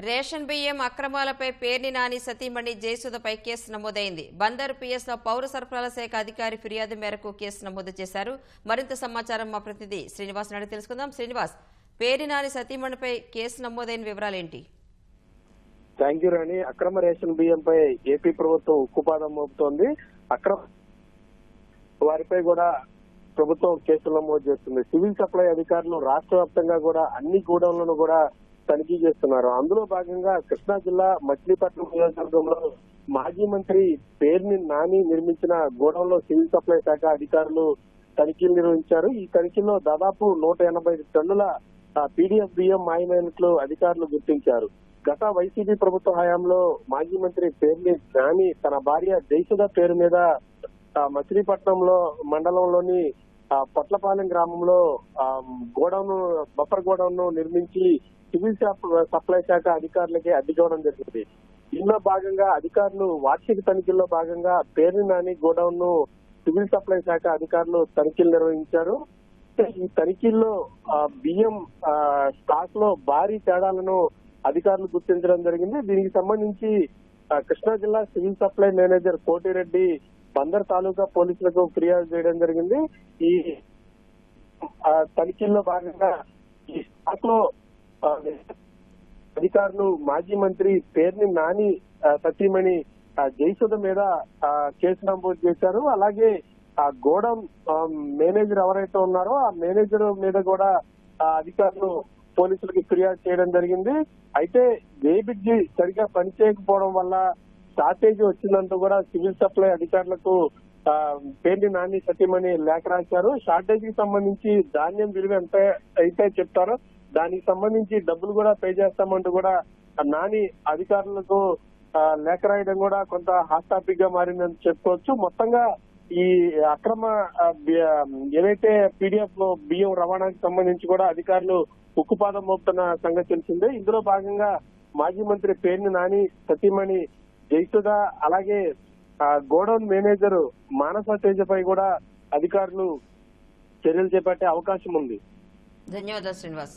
Ration బియ్యం అక్రమాలపై పేర్ని నాని సతీమణి జయసుధపై case నమోదైంది. బందరు పిఎస్లో పౌర సరఫరాల శాఖ అధికారి ఫిర్యాదు మేరకు కేసు నమోదు చేశారు. మరింత సమాచారం మా ప్రతినిధి శ్రీనివాస్ నాయుడు తెలుసుకుందాం. శ్రీనివాస్, పేర్ని నాని సతీమణిపై కేసు నమోదైన వివరాలేంటి? థ్యాంక్ యూ రాణి. అక్రమ రేషన్ బియ్యంపై ఏపీ ప్రభుత్వం ఉక్కుపాదం మోపుతోంది. అక్రమ వారిపై కూడా ప్రభుత్వం కేసులు నమోదు చేస్తుంది. సివిల్ సప్లై అధికారులు రాష్ట్ర వ్యాప్తంగా కూడా అన్ని గూడెంలను కూడా తనిఖీ చేస్తున్నారు. అందులో భాగంగా కృష్ణా జిల్లా మచిలీపట్నం నియోజకవర్గంలో మాజీ మంత్రి పేర్ని నాని నిర్మించిన గోడౌన్లో సివిల్ సప్లై శాఖ అధికారులు తనిఖీలు నిర్వహించారు. ఈ తనిఖీల్లో దాదాపు 180 టన్నుల పీడీఎఫ్ బియ్యం మాయమైనట్లు అధికారులు గుర్తించారు. గత వైసీపీ ప్రభుత్వ హయాంలో మాజీ మంత్రి పేర్ని నాని తన భార్య జయసుధ పేరు మీద మచిలీపట్నంలో మండలంలోని పొట్లపాలెం గ్రామంలో బఫర్ గోడౌన్ ను నిర్మించి సివిల్ సప్లై శాఖ అధికారులకి అడ్డుకోవడం జరిగింది. దీనిలో భాగంగా అధికారులు వార్షిక తనిఖీల్లో భాగంగా పేర్ని నాని గోడౌన్ ను సివిల్ సప్లై శాఖ అధికారులు తనిఖీలు నిర్వహించారు. ఈ తనిఖీల్లో బియ్యం స్టాక్ లో భారీ తేడాలను అధికారులు గుర్తించడం జరిగింది. దీనికి సంబంధించి కృష్ణా జిల్లా civil supply manager Koti Reddy Bandar తాలూకా పోలీసులకు ఫిర్యాదు చేయడం జరిగింది. ఈ తనిఖీల్లో భాగంగా ఈ స్టాక్ లో అధికారులు మాజీ మంత్రి పేర్ని నాని సతీమణి జయసుధ మీద కేసు నమోదు చేశారు. అలాగే ఆ గోడౌన్ మేనేజర్ ఎవరైతే ఉన్నారో ఆ మేనేజర్ మీద కూడా అధికారులు పోలీసులకు ఫిర్యాదు చేయడం జరిగింది. అయితే వేబిడ్జి సరిగా పనిచేయకపోవడం వల్ల షార్టేజ్ వచ్చిందంటూ కూడా సివిల్ సప్లై అధికారులకు పేర్ని నాని సతీమణి లేఖ రాశారు. షార్టేజ్ కి సంబంధించి ధాన్యం విలువ ఎంత అయితే చెప్తారో దానికి సంబంధించి డబ్బులు కూడా పే చేస్తామంటూ కూడా నాని అధికారులకు లేఖ రాయడం కూడా కొంత హాట్ టాపిక్ గా మారిందని చెప్పుకోవచ్చు. మొత్తంగా ఈ అక్రమ ఏదైతే పీడీఎఫ్ బియ్యం రవాణాకి సంబంధించి కూడా అధికారులు ఉక్కుపాదం మోపుతున్న సంగతి తెలిసిందే. ఇందులో భాగంగా మాజీ మంత్రి పేర్ని నాని సతీమణి జయసుధ అలాగే గోడౌన్ మేనేజర్ మానస తేజపై కూడా అధికారులు చర్యలు చేపట్టే అవకాశం ఉంది. ధన్యవాదాలు శ్రీనివాస్.